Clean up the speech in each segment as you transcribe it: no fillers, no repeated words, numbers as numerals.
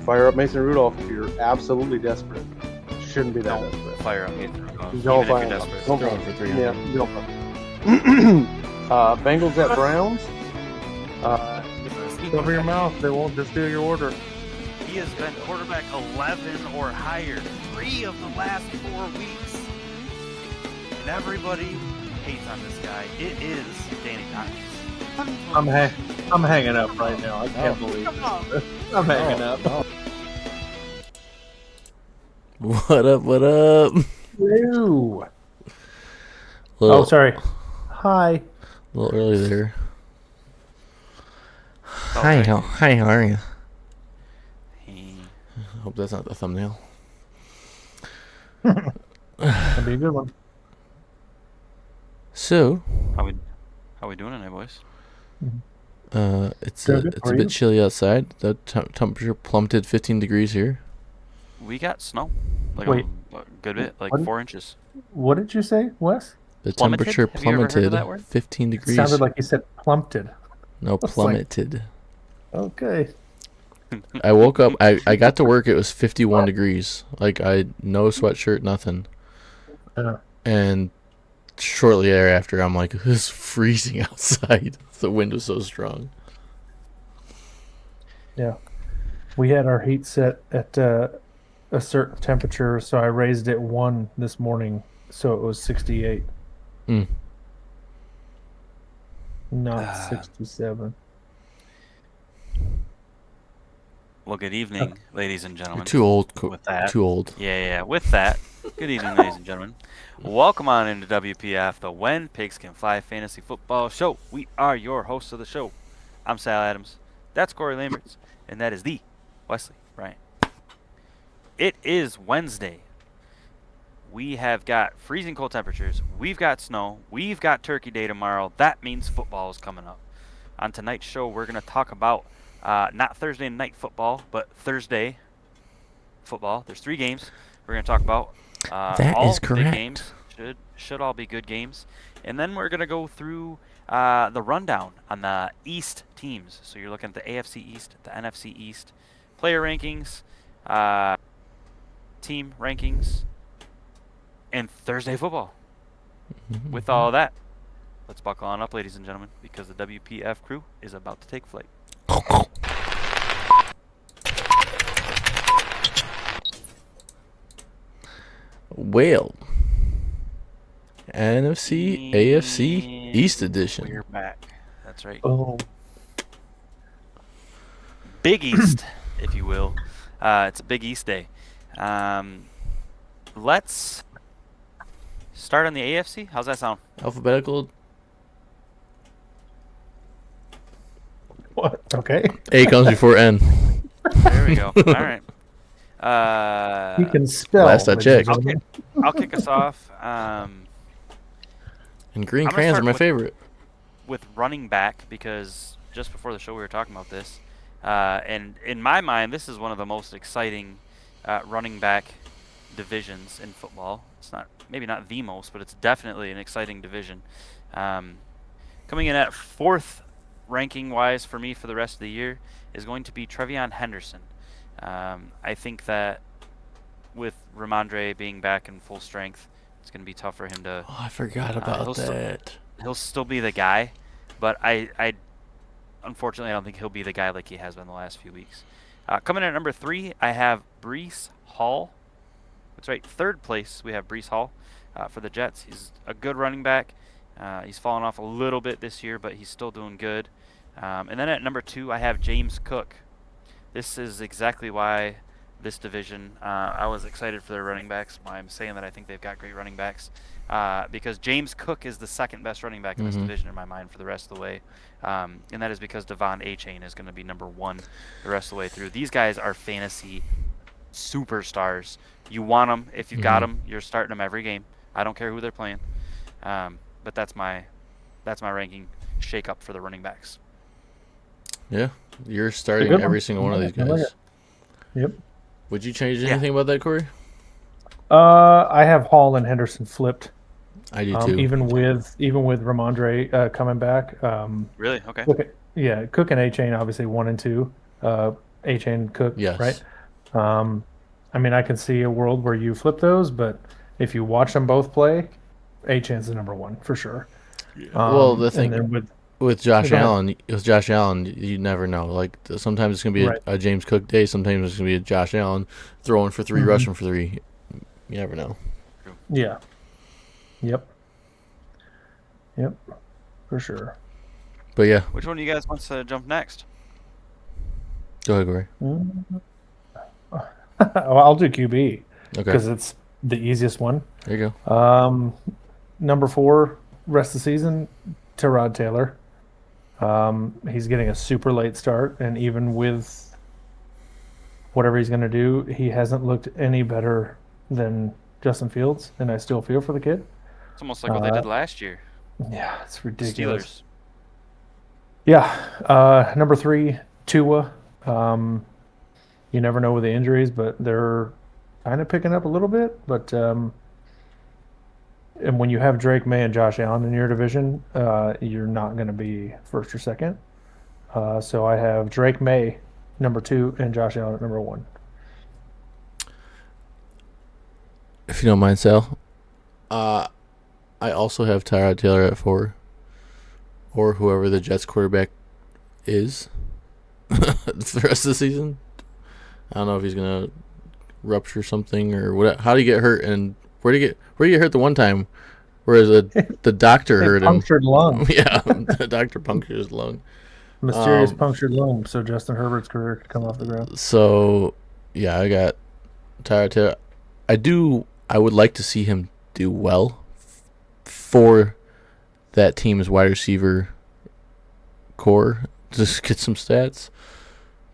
Fire up Mason Rudolph if you're absolutely desperate. Shouldn't be that Don't desperate. fire up Mason Rudolph, Don't even fire if you're him up. desperate. Don't Going fire for him. 300. Yeah, don't fire. Bengals at Browns. Cover your mouth. They won't just steal your order. He has been quarterback 11 or higher 3 of the last 4 weeks. And everybody hates on this guy. It is Danny Dimes. I'm hanging up right now. I can't believe it. I'm hanging up. What up? What up? Ew. Little, Sorry. Hi. A little early there. Oh, Hi, right. how are you? He- Hope that's not the thumbnail. That'd be a good one. So, How we doing tonight, boys? it's Doing a good. it's How a are bit you? chilly outside. The temperature plummeted 15 degrees here. We got snow. Like Wait. a good bit, like What? 4 inches. What did you say, Wes? The Plummeted? temperature Have you ever heard of plummeted that word? 15 It degrees. sounded like you said plumped. No, like- plummeted. Okay. I woke up. I got to work. It was 51 degrees. Like no sweatshirt, nothing. Yeah. And shortly thereafter, I'm like, this is freezing outside. The wind was so strong. Yeah. We had our heat set at a certain temperature, so I raised it 1 this morning, so it was 68. Mm. Not 67. Well, good evening, ladies and You're gentlemen. too old. With that. Too old. Yeah. With that, good evening, ladies and gentlemen. Welcome on into WPF, the When Pigs Can Fly Fantasy Football Show. We are your hosts of the show. I'm Sal Adams. That's Corey Lamberts. And that is the Wesley Bryant. It is Wednesday. We have got freezing cold temperatures. We've got snow. We've got Turkey Day tomorrow. That means football is coming up. On tonight's show, we're going to talk about not Thursday night football, but Thursday football. There's 3 games we're going to talk about. That all is big correct. games. Should all be good games. And then we're going to go through the rundown on the East teams. So you're looking at the AFC East, the NFC East, player rankings, team rankings, and Thursday football. With all that, let's buckle on up, ladies and gentlemen, because the WPF crew is about to take flight. Whale. NFC, AFC, East Edition. We're back. That's right. Oh, Big East, if you will. It's a Big East day. Let's start on the AFC. How's that sound? Alphabetical. what? Okay. A comes before N. There we go. All right. You can spell. Last I ladies checked. and gentlemen. I'll kick us off And green I'm gonna crayons are start my with- favorite. with running back, because just before the show we were talking about this. And in my mind, this is one of the most exciting running back divisions in football. It's maybe not the most, but it's definitely an exciting division. Coming in at 4th ranking-wise for me for the rest of the year is going to be Trevion Henderson. I think that with Ramondre being back in full strength, it's going to be tough for him to... Oh, I forgot he'll about still- that. He'll still be the guy, but I unfortunately I don't think he'll be the guy like he has been the last few weeks. Coming in at number 3, I have Breece Hall. That's right, 3rd place we have Breece Hall for the Jets. He's a good running back. He's fallen off a little bit this year, but he's still doing good. And then at number 2, I have James Cook. This is exactly why this division, I was excited for their running backs. Why I'm saying that I think they've got great running backs. Because James Cook is the 2nd best running back in this division in my mind for the rest of the way. And that is because Devon Achane is going to be number 1 the rest of the way through. These guys are fantasy superstars. You want them. If you've got them, you're starting them every game. I don't care who they're playing. But that's my ranking shake up for the running backs. Yeah, you're starting good every one. single one of these I like guys. Yep. Would you change Yeah. anything about that, Corey? I have Hall and Henderson flipped. I do too. Even with Ramondre coming back. Really? Okay. Cook and A-Chain obviously 1 and 2. A-Chain, Cook, Yes. right? I mean, I can see a world where you flip those, but if you watch them both play, Achane's the number one for sure. Well, the And thing then with Josh go ahead. Allen, you never know. Like sometimes it's gonna be Right. a James Cook day. Sometimes it's gonna be a Josh Allen throwing for 3, Mhm. rushing for 3. You never know. Yeah. Yep. Yep. For sure. But yeah, Which one of you guys wants to jump next? go ahead, Corey. Well, I'll do QB Okay, because it's the easiest one. there you go. Number 4, rest of the season, Tyrod Taylor. He's getting a super late start, and even with whatever he's going to do, he hasn't looked any better than Justin Fields, and I still feel for the kid. It's almost like what they did last year. Yeah, it's The ridiculous. Steelers. Yeah. Number 3, Tua. You never know with the injuries, but they're kind of picking up a little bit. But and when you have Drake May and Josh Allen in your division, you're not going to be first or second. So I have Drake May number 2 and Josh Allen at number 1. If you don't mind, Sal. I also have Tyrod Taylor at 4, or whoever the Jets quarterback is for the rest of the season. I don't know if he's gonna rupture something or what. How did he get hurt, and where did he get hurt the one time? Whereas the doctor hurt him. Punctured lung, Yeah, the doctor punctured his lung. mysterious punctured lung, so Justin Herbert's career could come off the ground. So yeah, I got Tyrod Taylor. I would like to see him do well for that team's wide receiver core. Just get some stats,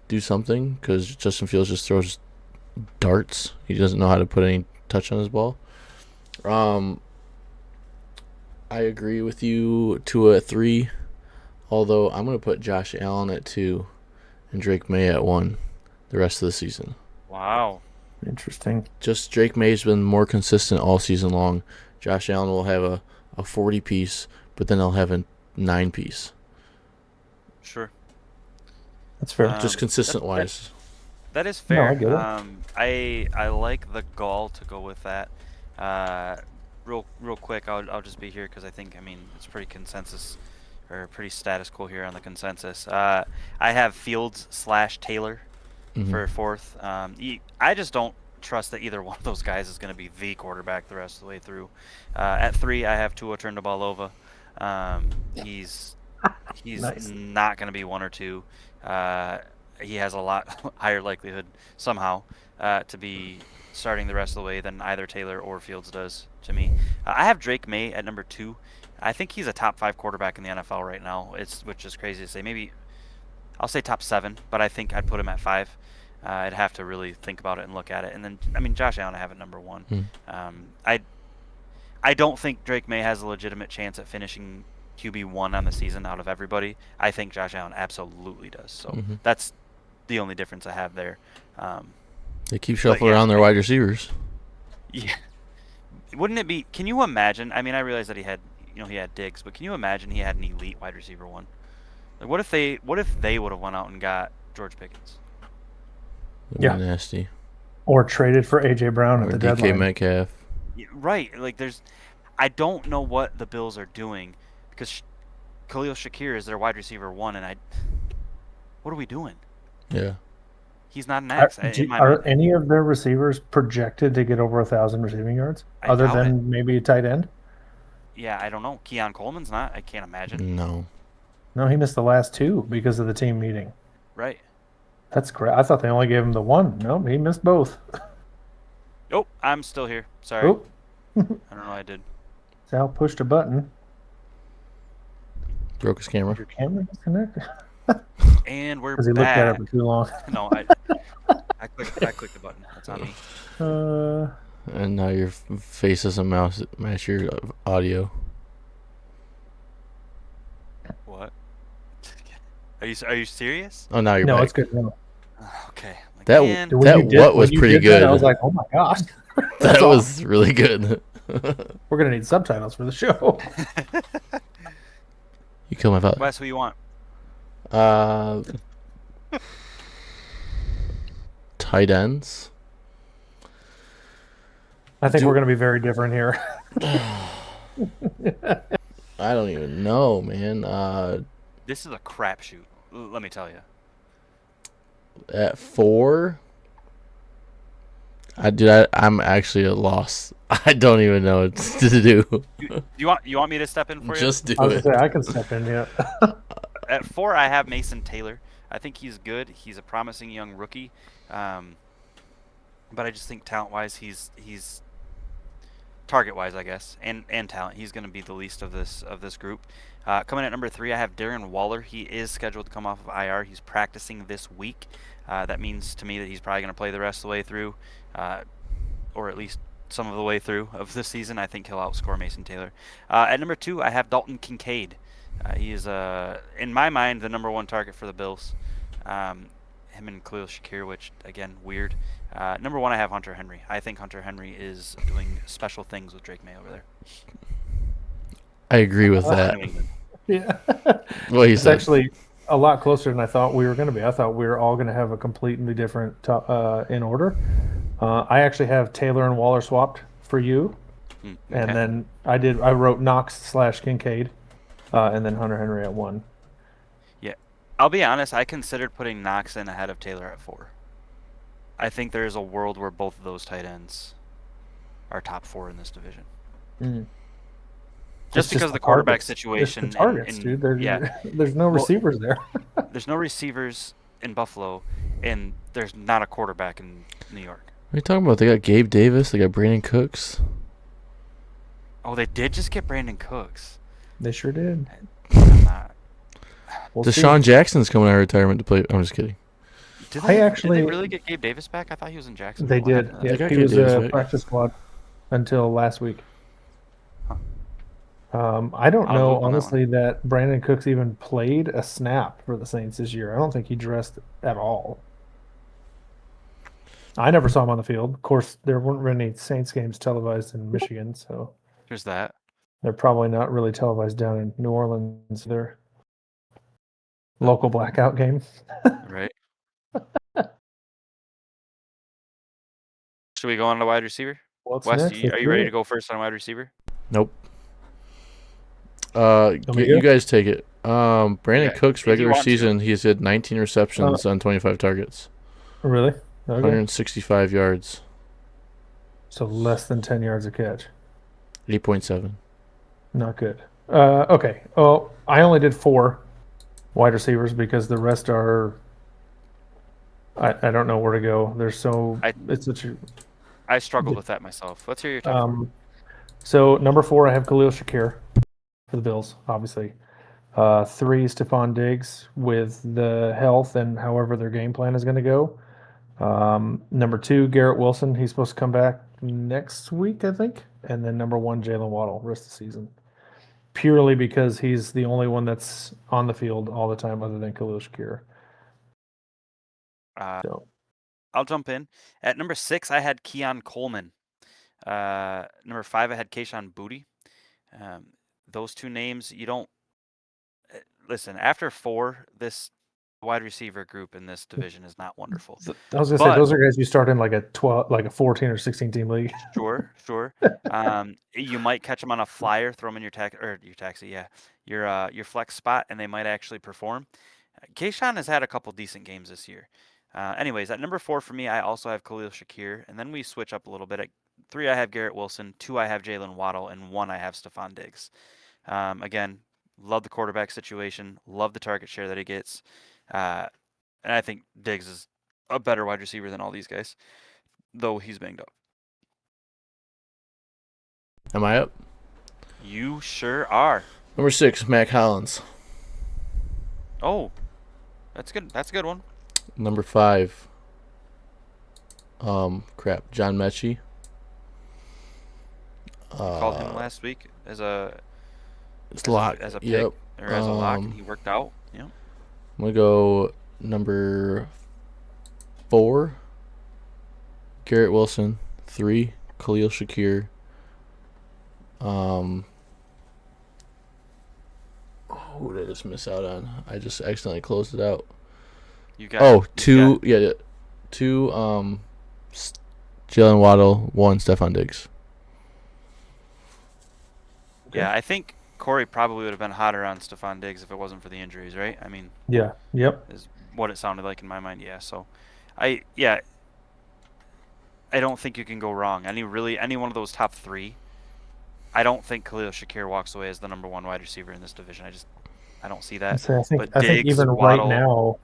do something, because Justin Fields just throws darts. He doesn't know how to put any touch on his ball. I agree with you. Tua at 3, although I'm gonna put Josh Allen at 2 and Drake May at 1 the rest of the season. Wow. Interesting. Just Drake May's been more consistent all season long. Josh Allen will have a 40 piece, but then he'll have a 9 piece. Sure. That's fair. Just consistent wise. That is No, fair. I get it. I like the gall to go with that. Real quick, I'll just be here because I think it's pretty consensus or pretty status quo here on the consensus. I have Fields / Taylor for 4th. I just don't trust that either one of those guys is going to be the quarterback the rest of the way through. At 3, I have Tua Tagovailoa. He's Nice. not going to be 1 or 2. He has a lot higher likelihood somehow to be starting the rest of the way than either Taylor or Fields does to me. I have Drake May at number 2. I think he's a top 5 quarterback in the NFL right now. Which is crazy to say. Maybe I'll say top 7, but I think I'd put him at 5. I'd have to really think about it and look at it. And then Josh Allen I have at number 1. I don't think Drake May has a legitimate chance at finishing QB1 on the season out of everybody. I think Josh Allen absolutely does. So that's the only difference I have there. They keep shuffling around their wide receivers. Yeah. Wouldn't it be? Can you imagine? I realize that he had Diggs, but can you imagine he had an elite wide receiver 1? Like, what if they would have went out and got George Pickens? Yeah. Nasty. Or traded for AJ Brown Or at the DK deadline. Metcalf. Yeah, right. Like I don't know what the Bills are doing because Khalil Shakir is their wide receiver 1, and what are we doing? Yeah. He's not an X. Are any of their receivers projected to get over 1,000 receiving yards, other than maybe a tight end? Yeah, I don't know. Keon Coleman's not. I can't imagine. No, he missed the last 2 because of the team meeting. Right. That's great. I thought they only gave him the 1. No, he missed both. Oh, I'm still here. Sorry. Oh. I don't know. I did. Sal pushed a button. Broke his camera. Your camera disconnected. And we're Because he looked at it for too long. No, I clicked the button. That's on me. And now your face doesn't match your audio. What? Are you serious? Oh, now you're No, back. it's good. No. Okay. That was pretty good. I was like, oh my gosh. That was really good. We're going to need subtitles for the show. You killed my thought. Wes, who you want? tight ends. I think we're going to be very different here. I don't even know, man. This is a crapshoot. Let me tell you. At 4, I'm actually at a loss. I don't even know what to do. You want me to step in for you? Just do I was it. going to say, I can step in, yeah. At 4, I have Mason Taylor. I think he's good. He's a promising young rookie, but I just think talent-wise, he's target-wise, I guess, and talent, he's going to be the least of this group. Coming at number 3, I have Darren Waller. He is scheduled to come off of IR. He's practicing this week. That means to me that he's probably going to play the rest of the way through, or at least some of the way through of this season. I think he'll outscore Mason Taylor. At number 2, I have Dalton Kincaid. He is, in my mind, the number 1 target for the Bills. Him and Khalil Shakir, which, again, weird. Number 1, I have Hunter Henry. I think Hunter Henry is doing special things with Drake May over there. I agree with that. Yeah. Well, It's actually a lot closer than I thought we were going to be. I thought we were all going to have a completely different in order. I actually have Taylor and Waller swapped for you. Okay. And then I wrote Knox/Kincaid, and then Hunter Henry at 1. Yeah, I'll be honest. I considered putting Knox in ahead of Taylor at 4. I think there is a world where both of those tight ends are top 4 in this division. Just because of the quarterback situation. It's the targets, dude. There's no receivers there. There's no receivers in Buffalo, and there's not a quarterback in New York. What are you talking about? They got Gabe Davis. They got Brandon Cooks. Oh, they did just get Brandon Cooks. They sure did. I'm not. We'll Deshaun see. Jackson's coming out of retirement to play. I'm just kidding. Did I they actually- really get Gabe Davis back? I thought he was in Jacksonville. They What did. happened to Yeah, that? They he got was Davis a back. practice squad until last week. Huh. I don't I'll know, move on that honestly, that Brandon Cooks even played a snap for the Saints this year. I don't think he dressed at all. I never saw him on the field. Of course, there weren't any Saints games televised in Michigan, so There's that. they're probably not really televised down in New Orleans. Their local blackout game. Right. Should we go on to wide receiver? What's Wes, next? are Let's you do ready it. to go first on wide receiver? Nope. me You go? guys take it. Brandon Okay, Cooks if you regular want to. season, he's had 19 receptions on 25 targets, Really? Okay. 165 yards, So less than 10 yards a catch. 8.7. Not good. Okay. Well, I only did 4 wide receivers because the rest are. I don't know where to go. There's so it's such a. I struggled with that myself. Let's hear your top 4. So number 4, I have Khalil Shakir for the Bills, obviously. 3, Stephon Diggs with the health and however their game plan is going to go. Number 2, Garrett Wilson. He's supposed to come back next week, I think. And then number 1, Jalen Waddle, rest of the season. Purely because he's the only one that's on the field all the time other than Khalil Shakir. So. I'll jump in. At number 6, I had Keon Coleman. Number 5, I had Kayshon Boutte. Those 2 names, you don't listen. After 4, this wide receiver group in this division is not wonderful. I was gonna say those are guys you start in like a 14 or 16 team league. Sure. You might catch them on a flyer, throw them in your taxi, yeah, your flex spot, and they might actually perform. Kayshon has had a couple decent games this year. Anyways, at number 4 for me, I also have Khalil Shakir, and then we switch up a little bit. At 3, I have Garrett Wilson. 2, I have Jalen Waddle, and 1, I have Stephon Diggs. Again, love the quarterback situation. Love the target share that he gets. And I think Diggs is a better wide receiver than all these guys, though he's banged up. Am I up? You sure are. Number 6, Mac Hollins. Oh, that's good. That's a good one. Number 5, John Mechie. Called him last week as a lock. as a pick Yep. or as a lock, and he worked out. Yeah. I'm gonna go number 4, Garrett Wilson. 3, Khalil Shakir. Who did I just miss out on? I just accidentally closed it out. You got. 2, yeah, 2, Jalen Waddle, 1, Stephon Diggs. Yeah, I think Corey probably would have been hotter on Stephon Diggs if it wasn't for the injuries, right? I mean, Yeah. Yep. is what it sounded like in my mind. Yeah. So, I don't think you can go wrong. Any one of those top 3. I don't think Khalil Shakir walks away as the number 1 wide receiver in this division. I don't see that. So But I think Diggs, even Waddle,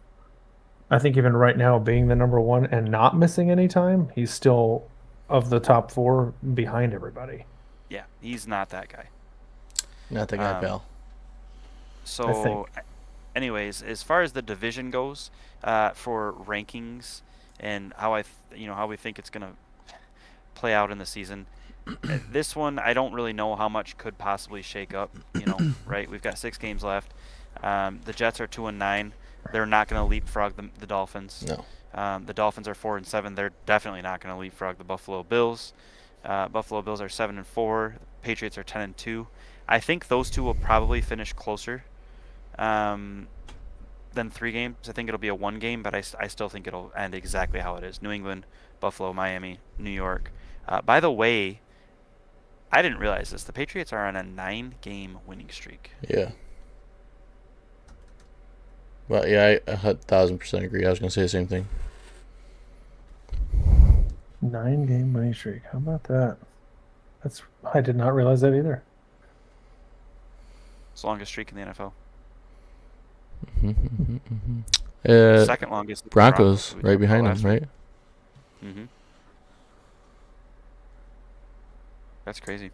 right now, being the number 1 and not missing any time, he's still of the top 4 behind everybody. yeah, he's not that guy. Not the guy, pal. So, anyways, as far as the division goes, for rankings and how how we think it's gonna play out in the season, this one I don't really know how much could possibly shake up. Right? We've got 6 games left. The Jets are 2-9. They're not going to leapfrog the Dolphins. No. The Dolphins are 4-7. They're definitely not going to leapfrog the Buffalo Bills. Buffalo Bills are 7-4. The Patriots are 10-2. I think those two will probably finish closer than 3 games. I think it'll be a 1 game, but I still think it'll end exactly how it is. New England, Buffalo, Miami, New York. By the way, I didn't realize this. The Patriots are on a 9-game winning streak. Yeah. Well, yeah, I 1,000% agree. I was going to say the same thing. 9-game winning streak. How about that? I did not realize that either. It's the longest streak in the NFL. Second longest. Broncos right behind them, right? Mm-hmm. That's crazy.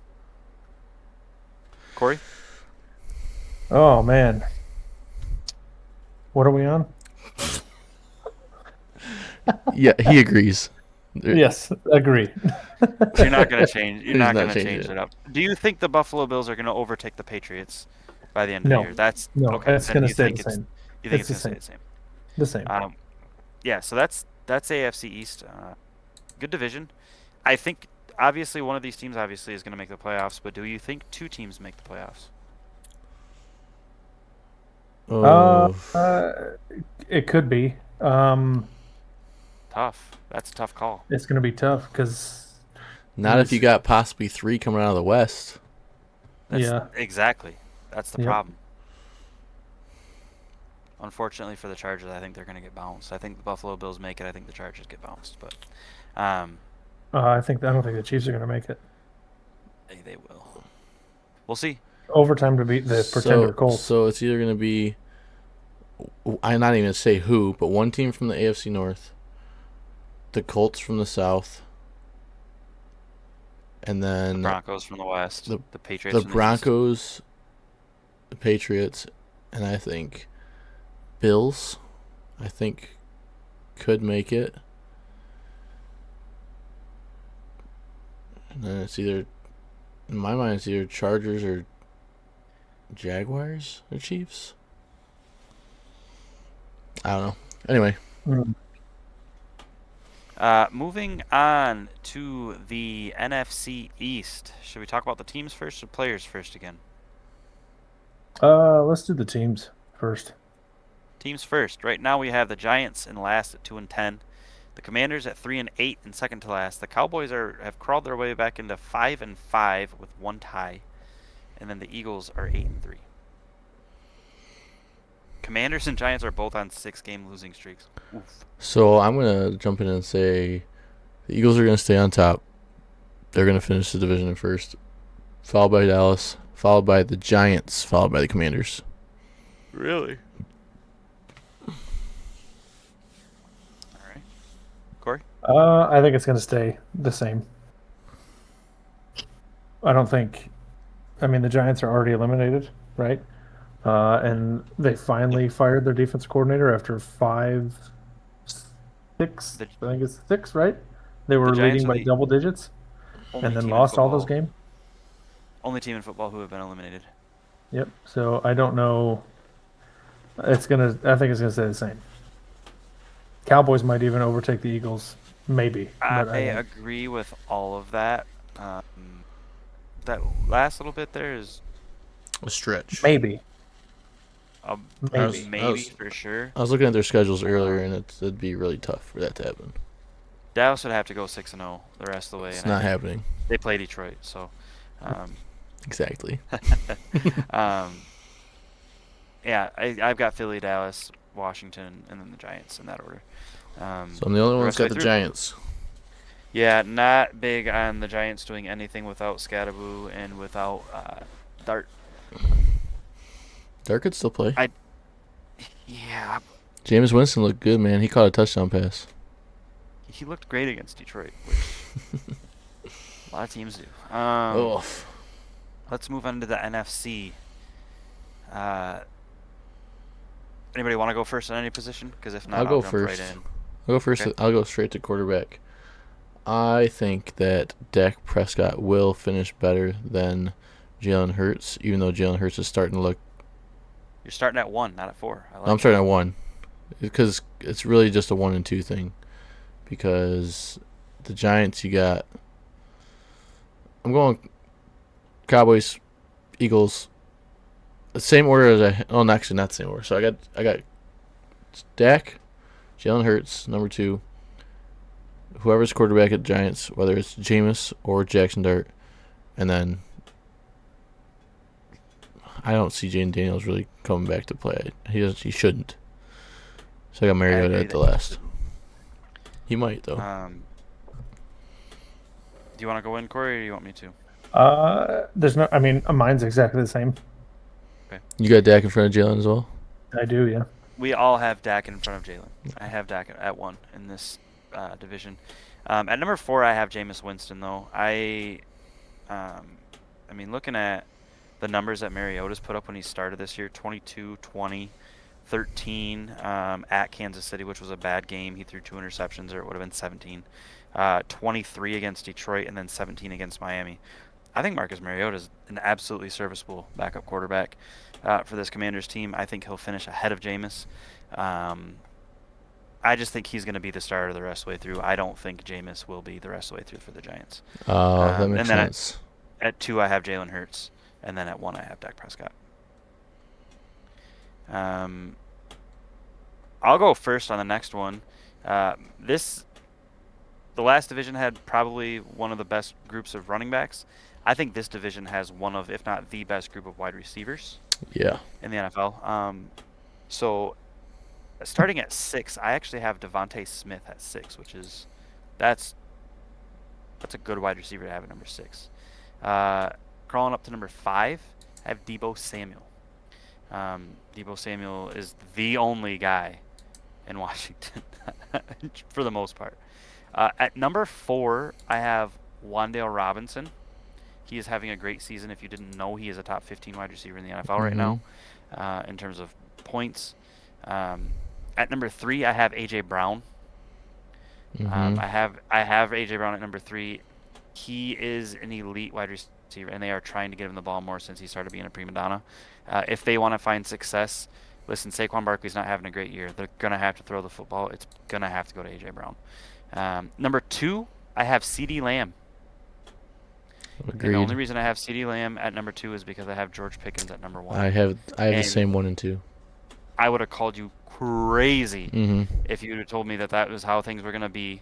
Corey? Oh, man. What are we on? Yeah, he agrees. Yes, agree. You're not going to change. You're He's not not going to changing change it. it up. Do you think the Buffalo Bills are going to overtake the Patriots by the end of No. the year? That's No, okay. it's Then going to you stay think the it's- same. You think It's it's the going to stay The same. the same? Yeah. So that's AFC East. Good division. I think obviously one of these teams is going to make the playoffs. But do you think 2 teams make the playoffs? It could be. Tough. That's a tough call. It's going to be tough because Not if you got possibly 3 coming out of the West. Yeah. Exactly. That's the Yep. problem. Unfortunately for the Chargers, I think they're going to get bounced. I think the Buffalo Bills make it. I think the Chargers get bounced. But I don't think the Chiefs are going to make it. they will. We'll see. Overtime to beat the pretender Colts. So it's either going to be, I'm not even going to say who, but one team from the AFC North, the Colts from the South, and then The Broncos from the West. the Patriots the from Broncos, the Patriots, and I think Bills, I think, could make it. And then it's either, in my mind, it's either Chargers or Jaguars or Chiefs. I don't know. Anyway, Mm. Moving on to the NFC East. Should we talk about the teams first or players first again? Let's do the teams first. Teams first. Right now we have the Giants in last at 2-10. The Commanders at 3-8 in second to last. The Cowboys have crawled their way back into 5-5 with 1 tie, and then the Eagles are 8-3. Commanders and Giants are both on 6-game losing streaks. Oof. so I'm going to jump in and say the Eagles are going to stay on top. They're going to finish the division in first, followed by Dallas, followed by the Giants, followed by the Commanders. Really? All right. Corey? I think it's going to stay the same. I don't think. I mean, the Giants are already eliminated, right? And they finally fired their defense coordinator after 5, 6. I think it's 6, right? They were The Giants leading are by the double digits only and then team in lost all those football- games. Only team in football who have been eliminated. Yep. So I don't know. I think it's gonna stay the same. Cowboys might even overtake the Eagles, maybe. But I agree with all of that. That last little bit there is A stretch. maybe. a Maybe. maybe for sure. I was looking at their schedules earlier, and it'd be really tough for that to happen. Dallas would have to go 6-0 the rest of the way. It's and I not think happening. They play Detroit, so. Exactly. Yeah, I've got Philly, Dallas, Washington, and then the Giants in that order. So I'm the only one that's rest of got the way through. Giants. Yeah, not big on the Giants doing anything without Scadaboo and without Dart. Dark could still play. Yeah, Jameis Winston looked good, man. He caught a touchdown pass. he looked great against Detroit, which a lot of teams do. Oh, Let's move on to the NFC. Anybody want to go first on any position? Because if not, I'll go jump first. right in. I'll go first. Okay. I'll go straight to quarterback. I think that Dak Prescott will finish better than Jalen Hurts, even though Jalen Hurts is starting to look. You're starting at 1, not at 4. I like I'm it. starting at 1 because it's really just a 1 and 2 thing. Because the Giants, you got. I'm going Cowboys, Eagles. The same order as I. Oh, actually, not the same order. So I got Dak, Jalen Hurts, number 2. Whoever's quarterback at the Giants, whether it's Jameis or Jackson Dart, and then I don't see Jaden Daniels really coming back to play. He shouldn't. So I got Mariota agree at the that he last. He might though. Do you want to go in, Corey, or do you want me to? There's no. I mean, mine's exactly the same. You got Dak in front of Jalen as well. I do, yeah. We all have Dak in front of Jalen. I have Dak at 1 in this division. At number 4, I have Jameis Winston, though. I mean, looking at the numbers that Mariota's put up when he started this year, 22, 20, 13 at Kansas City, which was a bad game. He threw 2 interceptions, or it would have been 17. 23 against Detroit, and then 17 against Miami. I think Marcus Mariota is an absolutely serviceable backup quarterback for this Commanders team. I think he'll finish ahead of Jameis. I just think he's going to be the starter the rest of the way through. I don't think Jameis will be the rest of the way through for the Giants. That makes and then sense. At 2, I have Jalen Hurts, and then at 1, I have Dak Prescott. I'll go first on the next one. The last division had probably one of the best groups of running backs. I think this division has one of, if not the best group of wide receivers Yeah. in the NFL. So starting at 6, I actually have Devontae Smith at 6, which is that's a good wide receiver to have at number 6. Crawling up to number 5, I have Deebo Samuel. Deebo Samuel is the only guy in Washington for the most part. At number 4, I have Wan'Dale Robinson. He is having a great season. If you didn't know, he is a top 15 wide receiver in the NFL right now in terms of points. At number 3, I have A.J. Brown. I have A.J. Brown at number 3. He is an elite wide receiver, and they are trying to give him the ball more since he started being a prima donna. If they want to find success, listen, Saquon Barkley's not having a great year. They're going to have to throw the football. It's going to have to go to A.J. Brown. Number 2, I have CeeDee Lamb. And the only reason I have CeeDee Lamb at number 2 is because I have George Pickens at number 1. I have the same 1 and 2. I would have called you crazy if you had told me that was how things were going to be.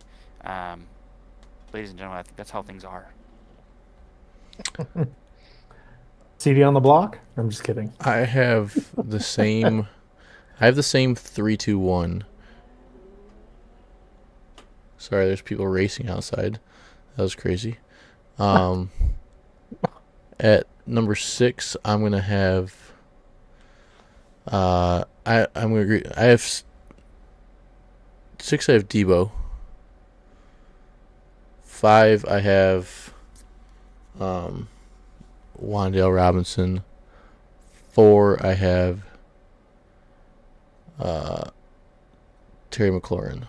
Ladies and gentlemen, I think that's how things are. CD on the block? I'm just kidding. I have the same. I have the same 3-2-1. Sorry, there's people racing outside. That was crazy. At number 6, I'm gonna have. I'm gonna agree. I have 6. I have Deebo. 5. I have. Wan'Dale Robinson. 4. I have. Terry McLaurin.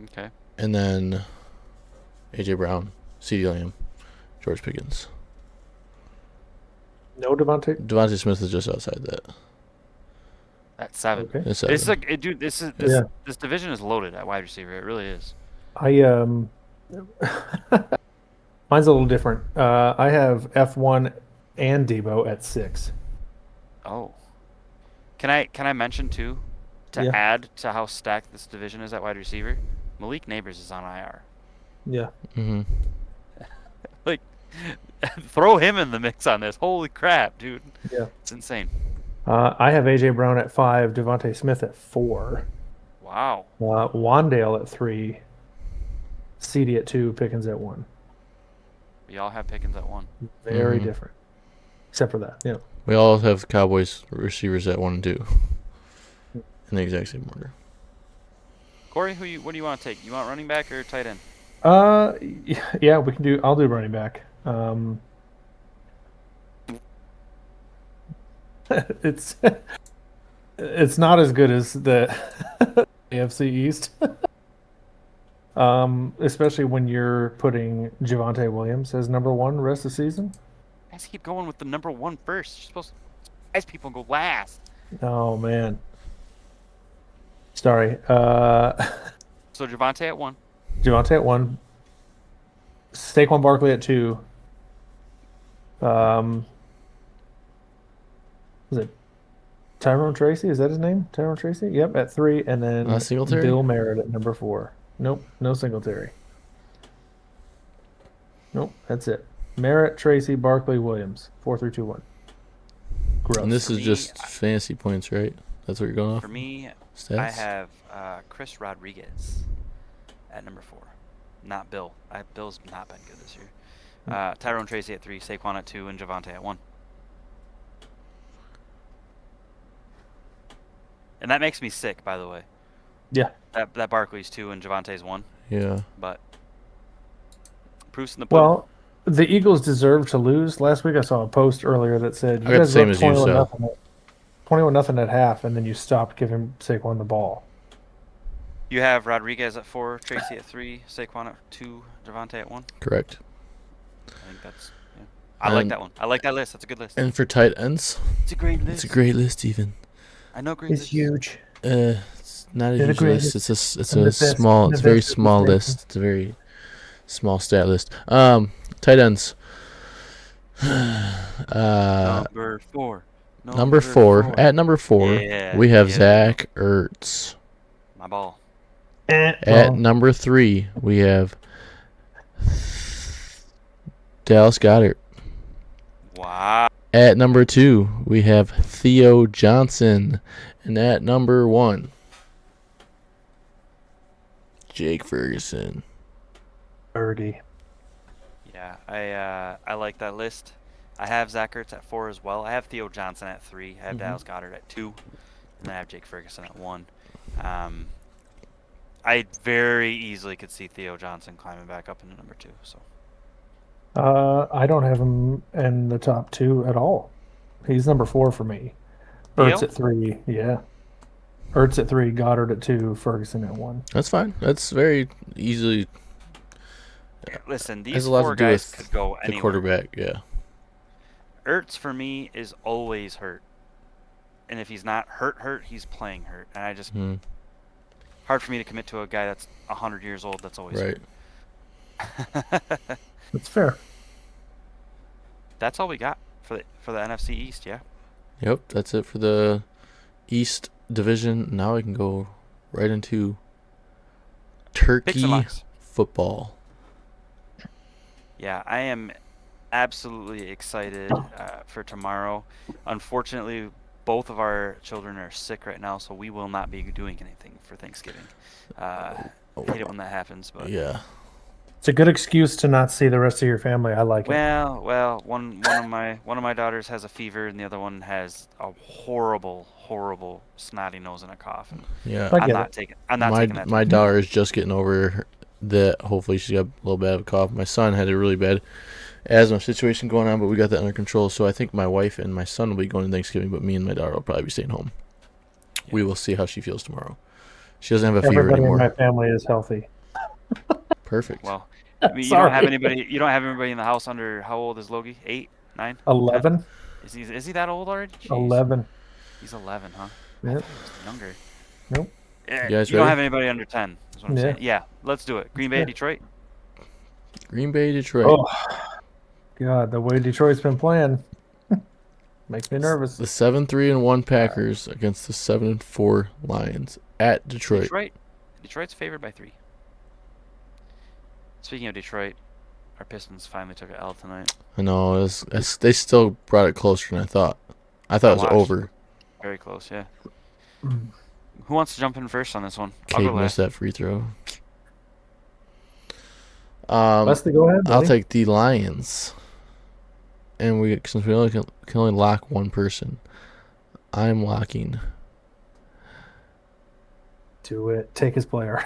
Okay. And then A.J. Brown, CeeDee Lamb, George Pickens. No Devontae? Devontae Smith is just outside that. At 7. Okay. It's It's 7. like, dude, this division is loaded at wide receiver. It really is. Mine's a little different. I have F1 and Debo at 6. Oh. Can I mention too, to Yeah. add to how stacked this division is at wide receiver? Malik Neighbors is on IR. Yeah. Mm-hmm. Like, throw him in the mix on this. Holy crap, dude. Yeah. It's insane. I have AJ Brown at 5, Devontae Smith at 4, Wow. Wandale at 3, CD at 2, Pickens at 1. We all have Pickens at 1. Very Mhm. different, except for that. Yeah. We all have Cowboys receivers at 1 and 2 in the exact same order. Corey, what do you want to take? You want running back or tight end? Yeah, we can do. I'll do running back. It's it's not as good as the AFC East. Especially when you're putting Javonte Williams as number 1 rest of the season. Guys keep going with the number 1 first. You're supposed to guys people go last. Oh man. Sorry. So Javonte at 1. Javonte at 1. Saquon Barkley at 2. Is it Tyrone Tracy? Is that his name? Tyrone Tracy? Yep, at 3, and then Singletary? Bill Merritt at number 4. Nope, no Singletary. Nope, that's it. Merritt, Tracy, Barkley, Williams. 4, 3, 2, 1. Gross. And this is me, just fantasy points, right? That's what you're going off? For me, Stats? I have Chris Rodriguez at number 4. Not Bill. Bill's not been good this year. Tyrone Tracy at 3, Saquon at 2, and Javonte at 1. And that makes me sick, by the way. Yeah. That Barkley's 2 and Javante's 1. Yeah. But proof's in the pudding. Well, the Eagles deserve to lose. Last week I saw a post earlier that said I got the guys same were up as you, 21-0 at half, and then you stopped giving Saquon the ball. You have Rodriguez at 4, Tracy at 3, Saquon at 2, Javonte at 1. Correct. I think that's. Yeah. I like And- that one. I like that list. That's a good list. And for tight ends, It's a great list. it's a great list even. I know great lists. huge. It's not a They're the huge list. greatest. It's And a the best- small. and It's a the very best small administration. list. It's a very small stat list. Tight ends. Number 4. Number 4. At number 4, Yeah, we have yeah. Zach Ertz. My ball. At number 3, we have Dallas Goddard. Wow. At number 2, we have Theo Johnson. And at number 1, Jake Ferguson. Birdie. Yeah, I like that list. I have Zach Ertz at 4 as well. I have Theo Johnson at 3. I have Dallas Goddard at 2. And then I have Jake Ferguson at 1. I very easily could see Theo Johnson climbing back up into number 2. So I don't have him in the top 2 at all. He's number 4 for me. Ertz Theo? at 3, yeah. Ertz at 3, Goddard at 2, Ferguson at 1. That's fine. That's very easily listen, has these a lot 4 to do guys with could go the anywhere. quarterback. Yeah. Ertz for me is always hurt. And if he's not hurt, he's playing hurt. And I just Hmm. hard for me to commit to a guy that's 100 years old that's always Right. hurt. That's fair. That's all we got for the NFC East, yeah. Yep. That's it for the East Division. Now we can go right into Picks Turkey and locks. football. Yeah, I am absolutely excited for tomorrow. Unfortunately, both of our children are sick right now, so we will not be doing anything for Thanksgiving. Hate it when that happens, but Yeah. It's a good excuse to not see the rest of your family. I like it. well, one of my daughters has a fever, and the other one has a horrible snotty nose and a cough. And Yeah. I I'm get not it. taking. I'm not taking that. My daughter is just getting over that. Hopefully, she's got a little bit of a cough. My son had a really bad asthma situation going on, but we got that under control. So I think my wife and my son will be going to Thanksgiving, but me and my daughter will probably be staying home. Yeah. We will see how she feels tomorrow. She doesn't have a fever Everybody in anymore. my family is healthy. Perfect. Well, I mean, you don't have anybody. You don't have anybody in the house under. How old is Logie? 8, 9, 11? Is he that old already? Jeez. 11. He's 11, huh? Yep. He's younger. Nope. Yeah, You guys you don't ready? have anybody under 10. Is what I'm Yeah. saying. Yeah, let's do it. Green Bay, Yeah. Detroit. Green Bay, Detroit. Oh, God, the way Detroit's been playing. Makes me nervous. The 7-3-1 Packers against the 7-4 Lions at Detroit. Detroit's favored by 3. Speaking of Detroit, our Pistons finally took an L tonight. I know they still brought it closer than I thought. I thought it was watched. over. Very close, yeah. Who wants to jump in first on this one? I'll Cade go missed last. that free throw. Leslie, go ahead. I'll buddy. take the Lions. And since we only can only lock one person, I'm locking. Do it. Take his player.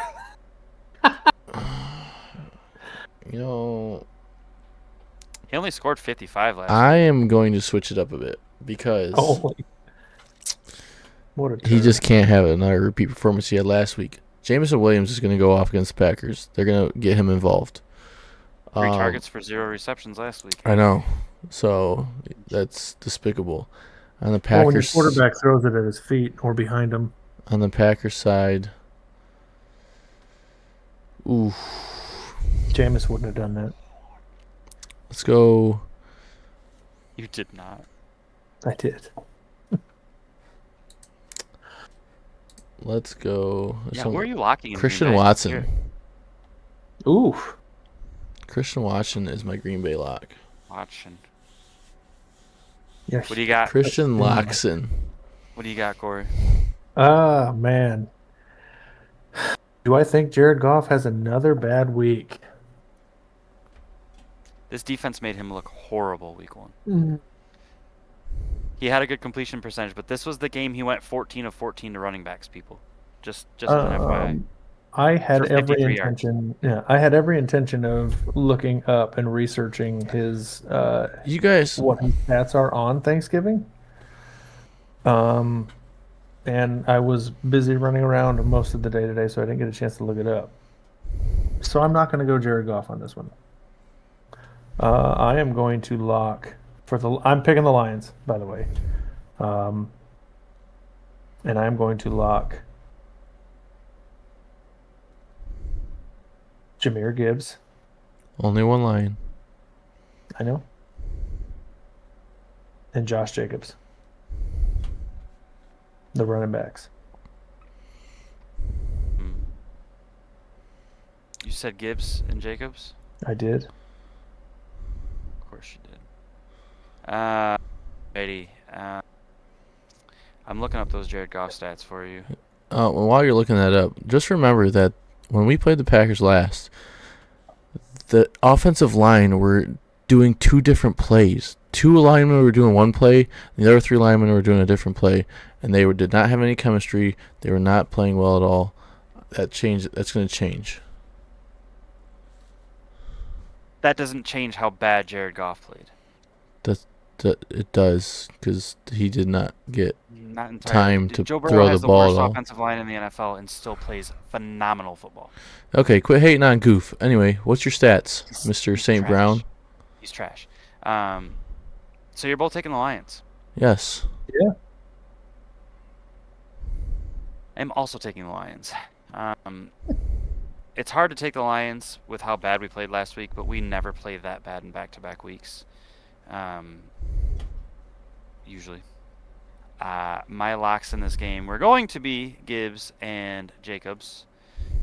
You know, He only scored 55 last I am going to switch it up a bit because Holy. What a he turd. just can't have another repeat performance he had last week. Jameson Williams is going to go off against the Packers. They're going to get him involved. 3 targets for 0 receptions last week. I know. So that's despicable. On the Well, when your Packers, quarterback throws it at his feet or behind him. on the Packers side, ooh, Jameis wouldn't have done that. let's go. You did not. I did. Let's go. Yeah, who are you locking in Christian Green Bay? Watson. Here. Ooh. Christian Watson is my Green Bay lock. Watching. Yeah. What do you got? Christian Loxon. What do you got, Corey? Ah, man. Do I think Jared Goff has another bad week? This defense made him look horrible week 1. He had a good completion percentage, but this was the game he went 14 of 14 to running backs, people. Just as an FYI. I had For every 53 yards. intention. Yeah, I had every intention of looking up and researching his You guys, what his stats are on Thanksgiving. And I was busy running around most of the day today, so I didn't get a chance to look it up. So I'm not going to go Jared Goff on this one. I am going to lock for the. I'm picking the Lions, by the way. And I'm going to lock Jahmyr Gibbs. only one line. I know. And Josh Jacobs. The running backs. You said Gibbs and Jacobs? I did. Of course you did. Ready. I'm looking up those Jared Goff stats for you. Well, while you're looking that up, just remember that when we played the Packers last, the offensive line were doing 2 different plays. 2 linemen were doing one play, and the other 3 linemen were doing a different play, and they did not have any chemistry. They were not playing well at all. That's going to change. That doesn't change how bad Jared Goff played. It does, because he did not get Not entirely. time to Joe Burrow throw has the ball the worst at all. offensive line in the NFL and still plays phenomenal football. Okay, quit hating on Goof. Anyway, what's your stats, He's- Mr. he's St. trash. Brown? He's trash. So you're both taking the Lions. Yes. I'm also taking the Lions. It's hard to take the Lions with how bad we played last week, but we never play that bad in back-to-back weeks. Usually. My locks in this game were going to be Gibbs and Jacobs.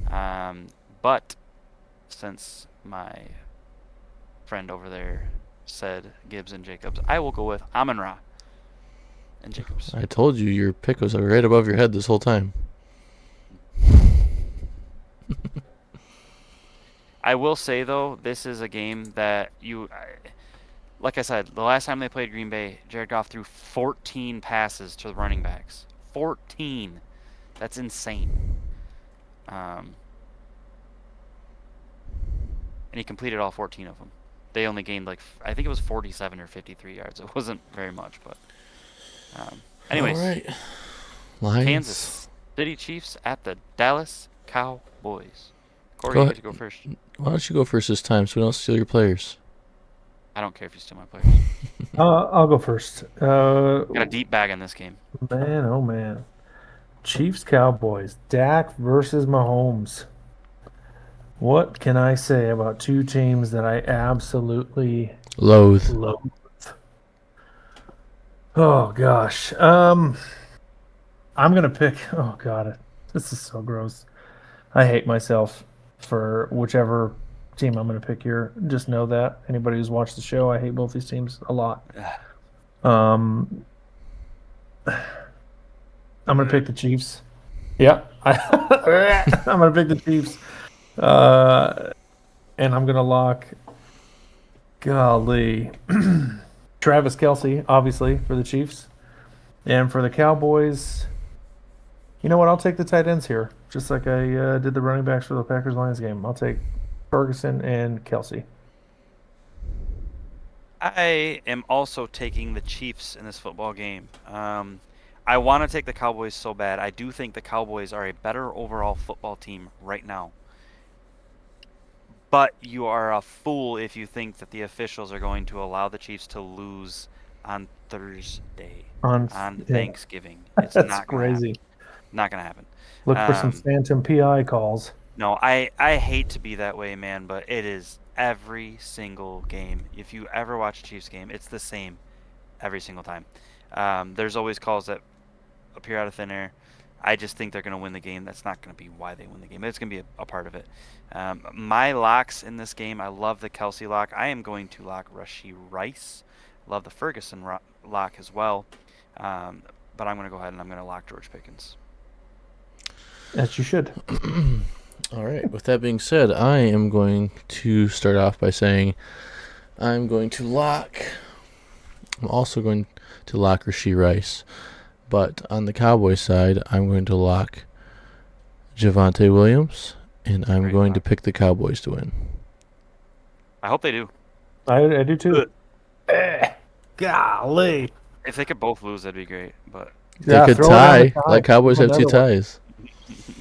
But since my friend over there said Gibbs and Jacobs, I will go with Amon-Ra and Jacobs. I told you your pick was right above your head this whole time. I will say, though, this is a game that like I said, the last time they played Green Bay, Jared Goff threw 14 passes to the running backs. 14. That's insane. And he completed all 14 of them. They only gained, I think it was 47 or 53 yards. It wasn't very much, but... anyways, All right. Lions. Kansas City Chiefs at the Dallas Cowboys. Corey, Go you ahead. get to go first. Why don't you go first this time so we don't steal your players? I don't care if you steal my players. I'll go first. Got a deep bag in this game. Man, oh man. Chiefs Cowboys. Dak versus Mahomes. What can I say about 2 teams that I absolutely Loathe. loathe? Oh gosh. I'm gonna pick. Oh god, this is so gross. I hate myself for whichever team I'm gonna pick here. Just know that anybody who's watched the show, I hate both these teams a lot. Um, I'm gonna pick the Chiefs. Yeah, I'm gonna pick the Chiefs. And I'm gonna lock. Golly, Travis Kelsey, obviously for the Chiefs, and for the Cowboys. You know what? I'll take the tight ends here, just like I did the running backs for the Packers Lions game. I'll take Ferguson and Kelsey. I am also taking the Chiefs in this football game. I want to take the Cowboys so bad. I do think the Cowboys are a better overall football team right now. But you are a fool if you think that the officials are going to allow the Chiefs to lose on Thursday, on Yeah, Thanksgiving. It's that's not going to happen. crazy. Not going to happen. Look for some phantom PI calls. No, I hate to be that way, man, but it is every single game. If you ever watch a Chiefs game, it's the same every single time. There's always calls that appear out of thin air. I just think they're going to win the game. That's not going to be why they win the game. It's going to be a part of it. My locks in this game, I love the Kelsey lock. I am going to lock Rashee Rice. Love the Ferguson lock as well. But I'm going to go ahead and I'm going to lock George Pickens. As you should. All right. With that being said, I am going to start off by saying I'm also going to lock Rashee Rice. But on the Cowboys side, I'm going to lock Javonte Williams, and I'm Great going lock. to pick the Cowboys to win. I hope they do. I do too. Golly. If they could both lose, that'd be great. But They could throw it on the tie. Like Cowboys have two Another one. ties.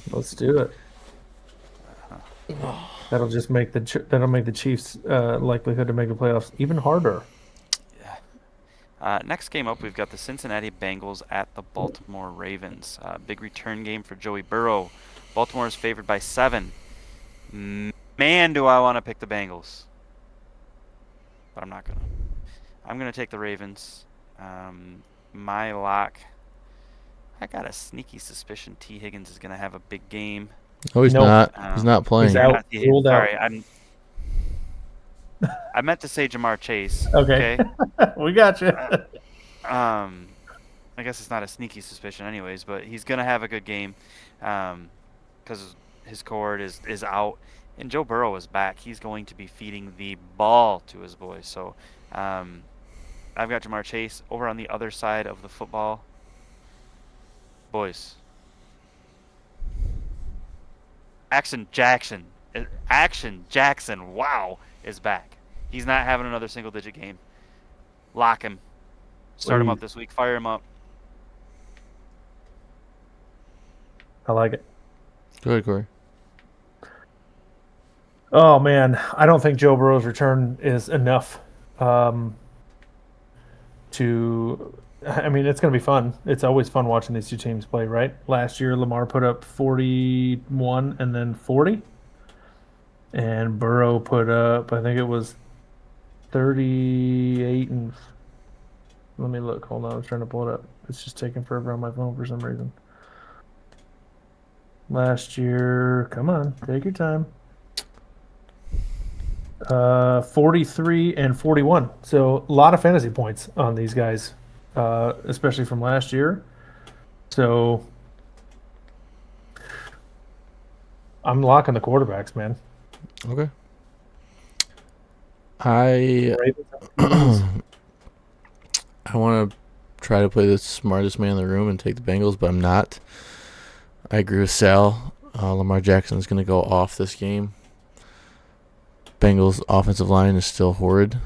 Let's do it. That'll just make the Chiefs' likelihood to make the playoffs even harder. next game up, we've got the Cincinnati Bengals at the Baltimore Ravens. Big return game for Joey Burrow. Baltimore is favored by 7. Man, do I want to pick the Bengals. But I'm not going to. I'm going to take the Ravens. My lock, I got a sneaky suspicion T. Higgins is going to have a big game. No, he's Nope. not. He's not playing. He's out. Ruled out. Sorry, I meant to say Jamar Chase. Okay. We got you. I guess it's not a sneaky suspicion anyways, but he's going to have a good game because his cord is out. And Joe Burrow is back. He's going to be feeding the ball to his boys. So I've got Jamar Chase over on the other side of the football. Boys. Action Jackson, wow, is back. He's not having another single-digit game. Lock him. Start him up this week. Fire him up. I like it. Go ahead, Corey. Oh man, I don't think Joe Burrow's return is enough. I mean, it's going to be fun. It's always fun watching these two teams play, right? Last year, Lamar put up 41 and then 40. And Burrow put up, I think it was 38 and... Let me look. Hold on. I was trying to pull it up. It's just taking forever on my phone for some reason. Last year, come on, take your time. 43 and 41. So a lot of fantasy points on these guys, especially from last year. So I'm locking the quarterbacks, man. Okay. I want to try to play the smartest man in the room and take the Bengals, but I'm not. I agree with Sal. Lamar Jackson is going to go off this game. Bengals offensive line is still horrid.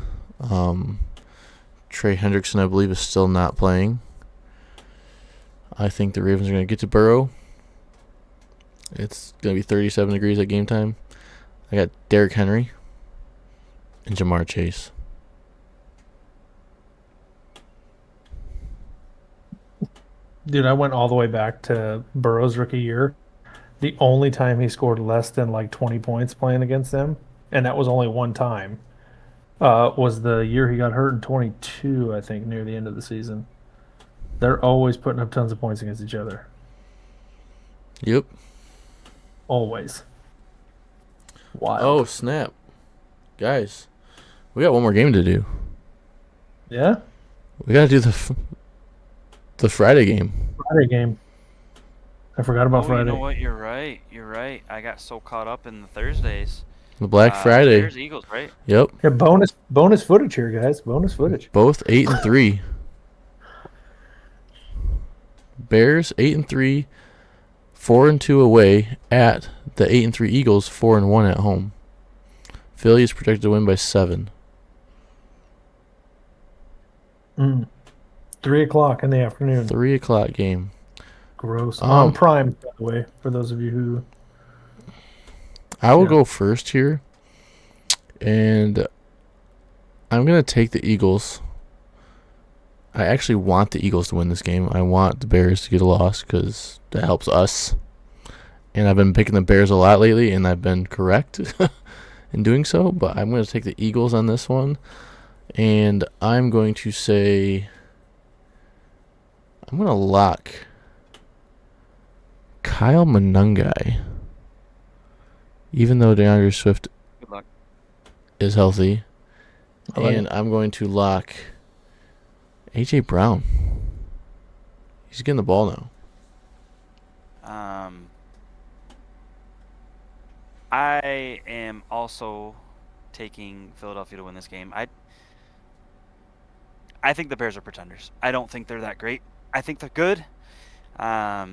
Trey Hendrickson, I believe, is still not playing. I think the Ravens are going to get to Burrow. It's going to be 37 degrees at game time. I got Derrick Henry and Jamar Chase. Dude, I went all the way back to Burrow's rookie year. The only time he scored less than like 20 points playing against them, and that was only one time, was the year he got hurt in 22, I think, near the end of the season. They're always putting up tons of points against each other. Yep. Always. Wild. Oh, snap. Guys, we got one more game to do. Yeah? We got to do the Friday game. Friday game. I forgot about Oh, Friday. you know what? You're right. You're right. I got so caught up in the Thursdays. The Black Friday. Bears Eagles, right? Yep. Yeah, bonus footage here, guys. Bonus footage. Both 8-3. Bears 8-3, 4-2 away at the 8-3 Eagles, 4-1 at home. Philly is projected to win by 7. 3 o'clock in the afternoon. 3 o'clock game. Gross. On Prime, by the way, for those of you who. I will go first here, and I'm going to take the Eagles. I actually want the Eagles to win this game. I want the Bears to get a loss because that helps us. And I've been picking the Bears a lot lately, and I've been correct in doing so. But I'm going to take the Eagles on this one. And I'm going to say I'm going to lock Kyle Monangai. Even though DeAndre Swift Good luck. is healthy. Like And I'm going to lock A.J. Brown. He's getting the ball now. I am also taking Philadelphia to win this game. I think the Bears are pretenders. I don't think they're that great. I think they're good. I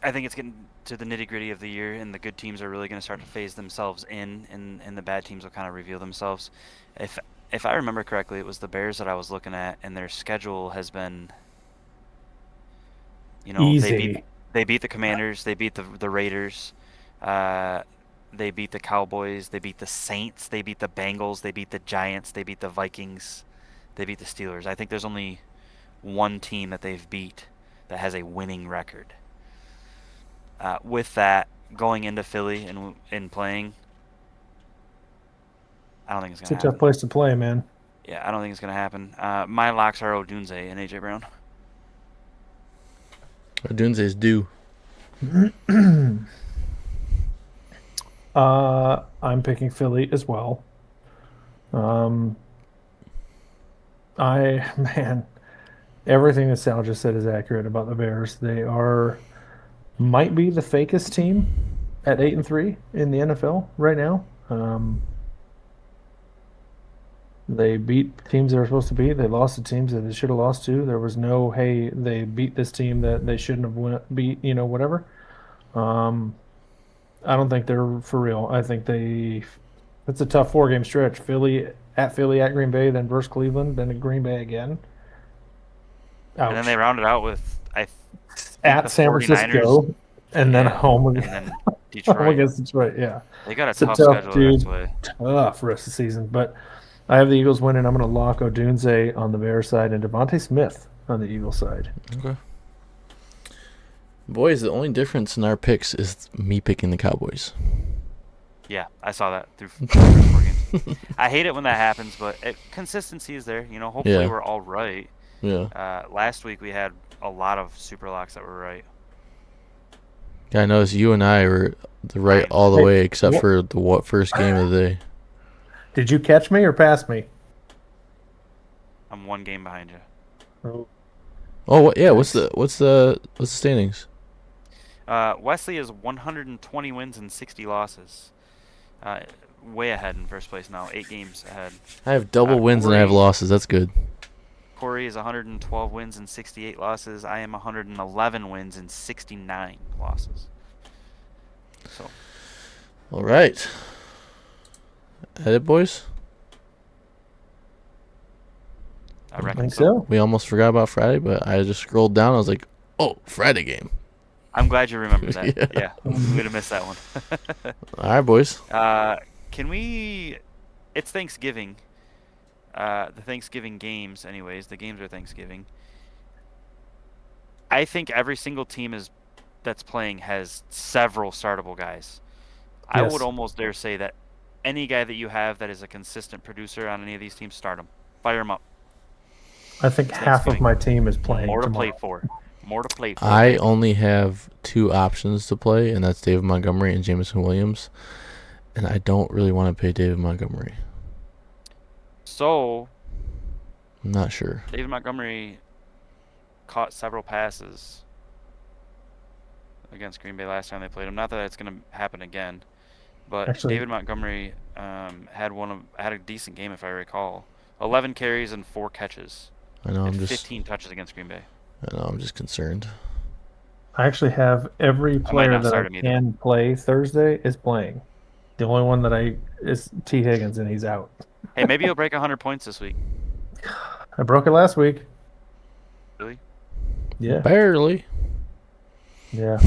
think it's getting to the nitty-gritty of the year, and the good teams are really going to start to phase themselves in, and the bad teams will kind of reveal themselves. If I remember correctly, it was the Bears that I was looking at, and their schedule has been, easy. They beat the Commanders, they beat the Raiders, they beat the Cowboys, they beat the Saints, they beat the Bengals, they beat the Giants, they beat the Vikings, they beat the Steelers. I think there's only one team that they've beat that has a winning record. With that, going into Philly and playing, I don't think it's going to happen. It's a tough place to play, man. Yeah, I don't think it's going to happen. My locks are Odunze and A.J. Brown. Odunze's due. I'm picking Philly as well. Everything that Sal just said is accurate about the Bears. They might be the fakest team at 8-3 in the NFL right now. They beat teams they were supposed to beat. They lost to teams that they should have lost to. There was no, hey, they beat this team that they shouldn't have beat, whatever. I don't think they're for real. I think it's a tough 4-game stretch. Philly, at Green Bay, then versus Cleveland, then at Green Bay again. Ouch. And then they rounded out with at San Francisco, and then home and then Detroit. home against Detroit. Yeah, They got It's a tough tough schedule dude. this way. tough rest of the season. But I have the Eagles winning. I'm going to lock Odunze on the Bears side and Devontae Smith on the Eagles side. Okay. Boys, the only difference in our picks is me picking the Cowboys. Yeah, I saw that through 4 games. I hate it when that happens, but consistency is there. Hopefully Yeah. we're all right. Yeah. Last week we had a lot of super locks that were right. I noticed you and I were right all the Hey, way except what- for the first game of the day. Did you catch me or pass me? I'm 1 game behind you. Oh, yeah. What's the standings? Wesley is 120 wins and 60 losses. Way ahead in first place now, 8 games ahead. I have double wins and I have Corey- losses. That's good. Corey is 112 wins and 68 losses. I am 111 wins and 69 losses. So All right. That it, boys? I I reckon think so. We almost forgot about Friday, but I just scrolled down. I was like, oh, Friday game. I'm glad you remembered that. Yeah. We would have missed that one. All right, boys. Can we? It's Thanksgiving. The Thanksgiving games, anyways. The games are Thanksgiving. I think every single team that's playing has several startable guys. I Yes. would almost dare say that any guy that you have that is a consistent producer on any of these teams, start him. Fire him up. I think It's half of Thanksgiving. my team is playing More to tomorrow. play for. More to play for. I baby. only have 2 options to play, and that's David Montgomery and Jameson Williams. And I don't really want to pay David Montgomery. So I'm not sure. David Montgomery caught several passes against Green Bay last time they played him. Not that it's going to happen again, but Actually- David Montgomery had a decent game if I recall. 11 carries and 4 catches. I know And I'm just 15 touches against Green Bay. concerned. I actually have every player not that start I him either. can play Thursday is playing. The only one that is T. Higgins, and he's out. Hey, maybe he'll break 100 points this week. I broke it last week. Really? Yeah. Barely. Yeah.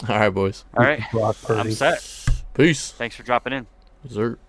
All right, boys. All right. Brock Purdy. I'm set. Peace. Thanks for dropping in. Dessert.